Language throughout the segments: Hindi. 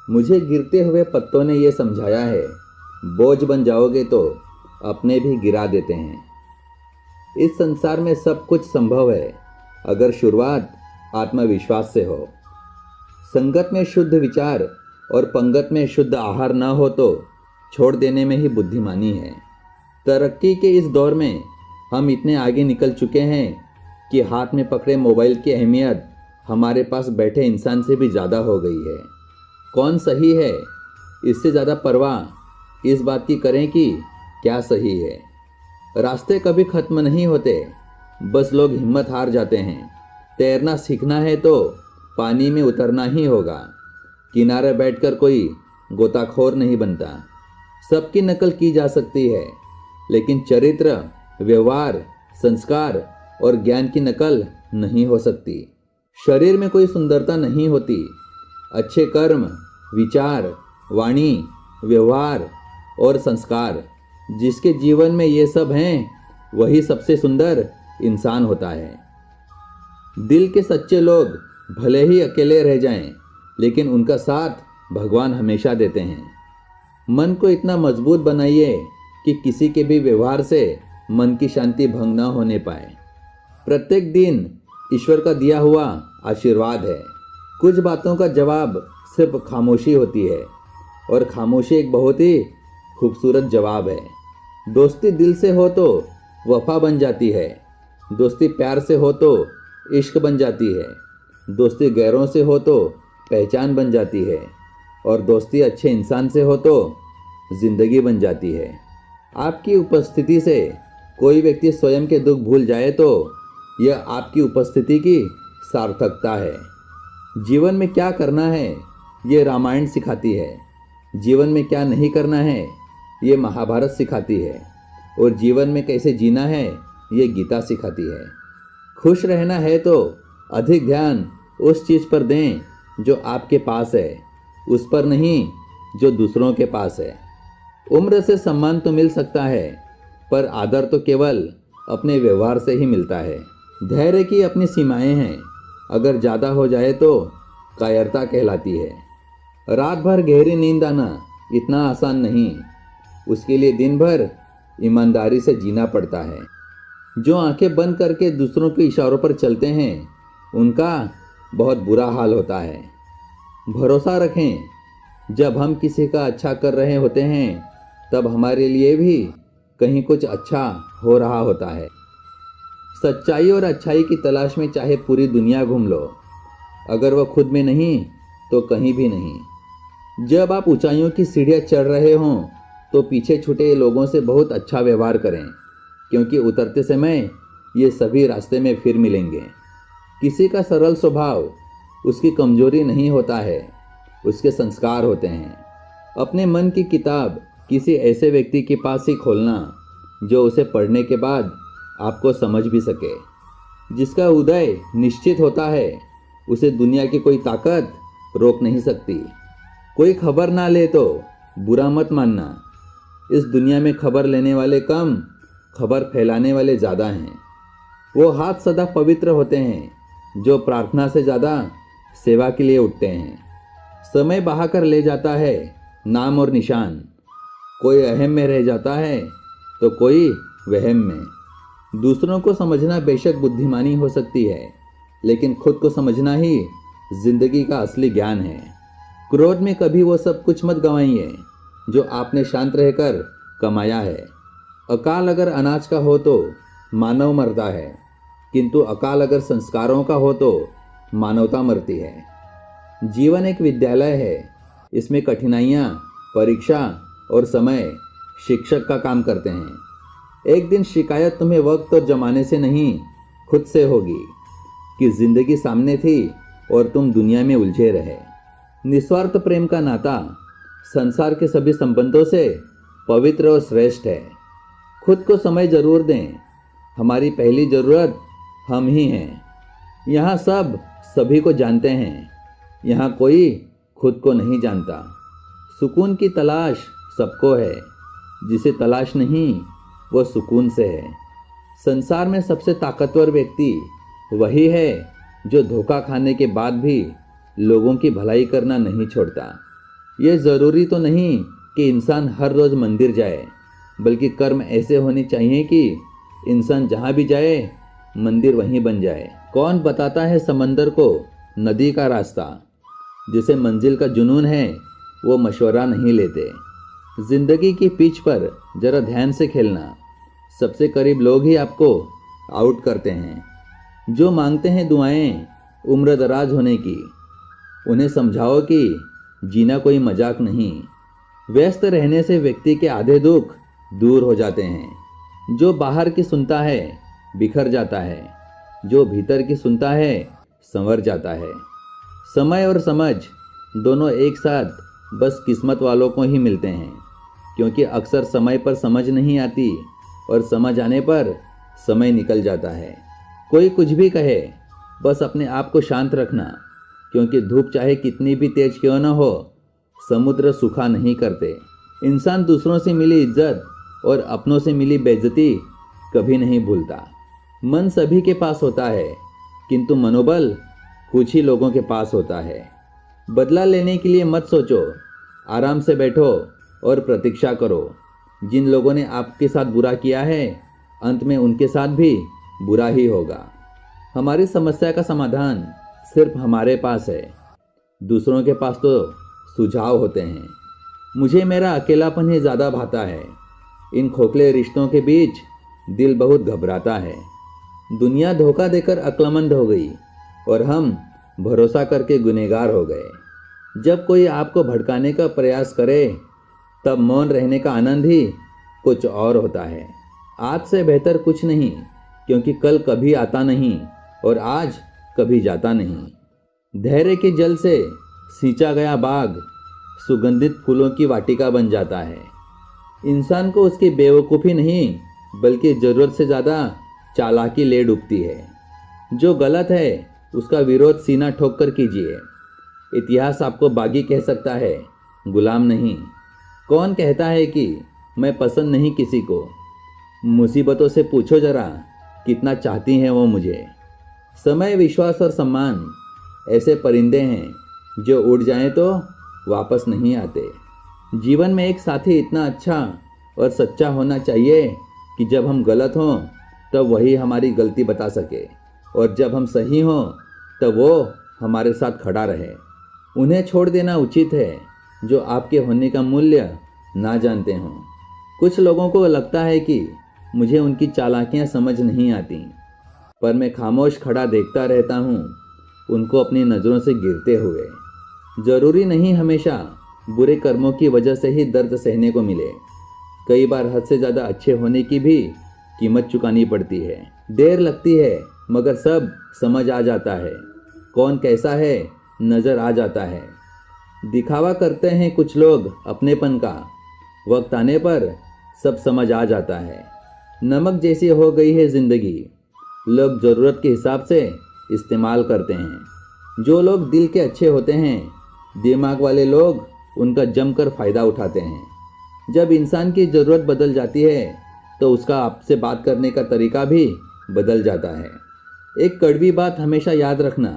मुझे गिरते हुए पत्तों ने यह समझाया है, बोझ बन जाओगे तो अपने भी गिरा देते हैं। इस संसार में सब कुछ संभव है अगर शुरुआत आत्मविश्वास से हो। संगत में शुद्ध विचार और पंगत में शुद्ध आहार न हो तो छोड़ देने में ही बुद्धिमानी है। तरक्की के इस दौर में हम इतने आगे निकल चुके हैं कि हाथ में पकड़े मोबाइल की अहमियत हमारे पास बैठे इंसान से भी ज़्यादा हो गई है। कौन सही है, इससे ज़्यादा परवाह इस बात की करें कि क्या सही है। रास्ते कभी ख़त्म नहीं होते, बस लोग हिम्मत हार जाते हैं। तैरना सीखना है तो पानी में उतरना ही होगा। किनारे बैठकर कोई गोताखोर नहीं बनता। सबकी नकल की जा सकती है, लेकिन चरित्र, व्यवहार, संस्कार और ज्ञान की नकल नहीं हो सकती। शरीर में कोई सुंदरता नहीं होती। अच्छे कर्म, विचार, वाणी, व्यवहार और संस्कार जिसके जीवन में ये सब हैं, वही सबसे सुंदर इंसान होता है। दिल के सच्चे लोग भले ही अकेले रह जाएं, लेकिन उनका साथ भगवान हमेशा देते हैं। मन को इतना मजबूत बनाइए कि किसी के भी व्यवहार से मन की शांति भंग न होने पाए। प्रत्येक दिन ईश्वर का दिया हुआ आशीर्वाद है। कुछ बातों का जवाब सिर्फ खामोशी होती है, और खामोशी एक बहुत ही खूबसूरत जवाब है। दोस्ती दिल से हो तो वफा बन जाती है। दोस्ती प्यार से हो तो इश्क बन जाती है। दोस्ती गैरों से हो तो पहचान बन जाती है, और दोस्ती अच्छे इंसान से हो तो जिंदगी बन जाती है। आपकी उपस्थिति से कोई व्यक्ति स्वयं के दुख भूल जाए तो यह आपकी उपस्थिति की सार्थकता है। जीवन में क्या करना है, ये रामायण सिखाती है। जीवन में क्या नहीं करना है, ये महाभारत सिखाती है। और जीवन में कैसे जीना है, ये गीता सिखाती है। खुश रहना है तो अधिक ध्यान उस चीज़ पर दें जो आपके पास है, उस पर नहीं जो दूसरों के पास है। उम्र से सम्मान तो मिल सकता है, पर आदर तो केवल अपने व्यवहार से ही मिलता है। धैर्य की अपनी सीमाएं हैं। अगर ज़्यादा हो जाए तो कायरता कहलाती है। रात भर गहरी नींद आना इतना आसान नहीं। उसके लिए दिन भर ईमानदारी से जीना पड़ता है। जो आंखें बंद करके दूसरों के इशारों पर चलते हैं, उनका बहुत बुरा हाल होता है। भरोसा रखें, जब हम किसी का अच्छा कर रहे होते हैं तब हमारे लिए भी कहीं कुछ अच्छा हो रहा होता है। सच्चाई और अच्छाई की तलाश में चाहे पूरी दुनिया घूम लो, अगर वह खुद में नहीं तो कहीं भी नहीं। जब आप ऊंचाइयों की सीढ़ियां चढ़ रहे हों तो पीछे छूटे लोगों से बहुत अच्छा व्यवहार करें, क्योंकि उतरते समय ये सभी रास्ते में फिर मिलेंगे। किसी का सरल स्वभाव उसकी कमजोरी नहीं होता है, उसके संस्कार होते हैं। अपने मन की किताब किसी ऐसे व्यक्ति के पास ही खोलना जो उसे पढ़ने के बाद आपको समझ भी सके। जिसका उदय निश्चित होता है, उसे दुनिया की कोई ताकत रोक नहीं सकती। कोई खबर ना ले तो बुरा मत मानना। इस दुनिया में खबर लेने वाले कम, खबर फैलाने वाले ज़्यादा हैं। वो हाथ सदा पवित्र होते हैं जो प्रार्थना से ज़्यादा सेवा के लिए उठते हैं। समय बहाकर ले जाता है नाम और निशान। कोई अहम में रह जाता है तो कोई वहम में। दूसरों को समझना बेशक बुद्धिमानी हो सकती है, लेकिन खुद को समझना ही जिंदगी का असली ज्ञान है। क्रोध में कभी वो सब कुछ मत गंवाइए जो आपने शांत रहकर कमाया है। अकाल अगर अनाज का हो तो मानव मरता है, किंतु अकाल अगर संस्कारों का हो तो मानवता मरती है। जीवन एक विद्यालय है। इसमें कठिनाइयाँ, परीक्षा और समय शिक्षक का काम करते हैं। एक दिन शिकायत तुम्हें वक्त और जमाने से नहीं, खुद से होगी कि जिंदगी सामने थी और तुम दुनिया में उलझे रहे। निस्वार्थ प्रेम का नाता संसार के सभी संबंधों से पवित्र और श्रेष्ठ है। खुद को समय जरूर दें। हमारी पहली ज़रूरत हम ही हैं। यहाँ सब सभी को जानते हैं, यहाँ कोई खुद को नहीं जानता। सुकून की तलाश सबको है, जिसे तलाश नहीं वो सुकून से है। संसार में सबसे ताकतवर व्यक्ति वही है जो धोखा खाने के बाद भी लोगों की भलाई करना नहीं छोड़ता। ये ज़रूरी तो नहीं कि इंसान हर रोज़ मंदिर जाए, बल्कि कर्म ऐसे होने चाहिए कि इंसान जहाँ भी जाए मंदिर वहीं बन जाए। कौन बताता है समंदर को नदी का रास्ता? जिसे मंजिल का जुनून है वो मशवरा नहीं लेते। जिंदगी की पिच पर जरा ध्यान से खेलना। सबसे करीब लोग ही आपको आउट करते हैं। जो मांगते हैं दुआएं उम्र दराज होने की, उन्हें समझाओ कि जीना कोई मजाक नहीं। व्यस्त रहने से व्यक्ति के आधे दुख दूर हो जाते हैं। जो बाहर की सुनता है बिखर जाता है, जो भीतर की सुनता है संवर जाता है। समय और समझ दोनों एक साथ बस किस्मत वालों को ही मिलते हैं, क्योंकि अक्सर समय पर समझ नहीं आती और समझ आने पर समय निकल जाता है। कोई कुछ भी कहे, बस अपने आप को शांत रखना, क्योंकि धूप चाहे कितनी भी तेज क्यों न हो, समुद्र सूखा नहीं करते। इंसान दूसरों से मिली इज्जत और अपनों से मिली बेइज्जती कभी नहीं भूलता। मन सभी के पास होता है, किंतु मनोबल कुछ ही लोगों के पास होता है। बदला लेने के लिए मत सोचो, आराम से बैठो और प्रतीक्षा करो। जिन लोगों ने आपके साथ बुरा किया है, अंत में उनके साथ भी बुरा ही होगा। हमारी समस्या का समाधान सिर्फ हमारे पास है, दूसरों के पास तो सुझाव होते हैं। मुझे मेरा अकेलापन ही ज़्यादा भाता है। इन खोखले रिश्तों के बीच दिल बहुत घबराता है। दुनिया धोखा देकर अक्लमंद हो गई और हम भरोसा करके गुनहगार हो गए। जब कोई आपको भड़काने का प्रयास करे, तब मौन रहने का आनंद ही कुछ और होता है। आज से बेहतर कुछ नहीं, क्योंकि कल कभी आता नहीं और आज कभी जाता नहीं। धैर्य के जल से सींचा गया बाग सुगंधित फूलों की वाटिका बन जाता है। इंसान को उसकी बेवकूफ़ी नहीं, बल्कि ज़रूरत से ज़्यादा चालाकी ले डूबती है। जो गलत है उसका विरोध सीना ठोक कर कीजिए। इतिहास आपको बागी कह सकता है, गुलाम नहीं। कौन कहता है कि मैं पसंद नहीं किसी को? मुसीबतों से पूछो जरा कितना चाहती हैं वो मुझे। समय, विश्वास और सम्मान ऐसे परिंदे हैं जो उड़ जाएं तो वापस नहीं आते। जीवन में एक साथी इतना अच्छा और सच्चा होना चाहिए कि जब हम गलत हों तब वही हमारी गलती बता सके, और जब हम सही हों तब वो हमारे साथ खड़ा रहे। उन्हें छोड़ देना उचित है जो आपके होने का मूल्य ना जानते हों। कुछ लोगों को लगता है कि मुझे उनकी चालाकियां समझ नहीं आती, पर मैं खामोश खड़ा देखता रहता हूँ उनको अपनी नज़रों से गिरते हुए। ज़रूरी नहीं हमेशा बुरे कर्मों की वजह से ही दर्द सहने को मिले। कई बार हद से ज़्यादा अच्छे होने की भी कीमत चुकानी पड़ती है। देर लगती है मगर सब समझ आ जाता है। कौन कैसा है नज़र आ जाता है। दिखावा करते हैं कुछ लोग अपनेपन का, वक्त आने पर सब समझ आ जाता है। नमक जैसी हो गई है ज़िंदगी, लोग ज़रूरत के हिसाब से इस्तेमाल करते हैं। जो लोग दिल के अच्छे होते हैं, दिमाग वाले लोग उनका जमकर फ़ायदा उठाते हैं। जब इंसान की ज़रूरत बदल जाती है तो उसका आपसे बात करने का तरीका भी बदल जाता है। एक कड़वी बात हमेशा याद रखना,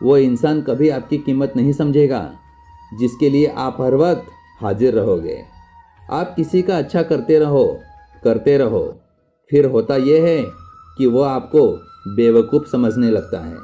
वो इंसान कभी आपकी कीमत नहीं समझेगा जिसके लिए आप हर वक्त हाजिर रहोगे। आप किसी का अच्छा करते रहो, फिर होता यह है कि वो आपको बेवकूफ़ समझने लगता है।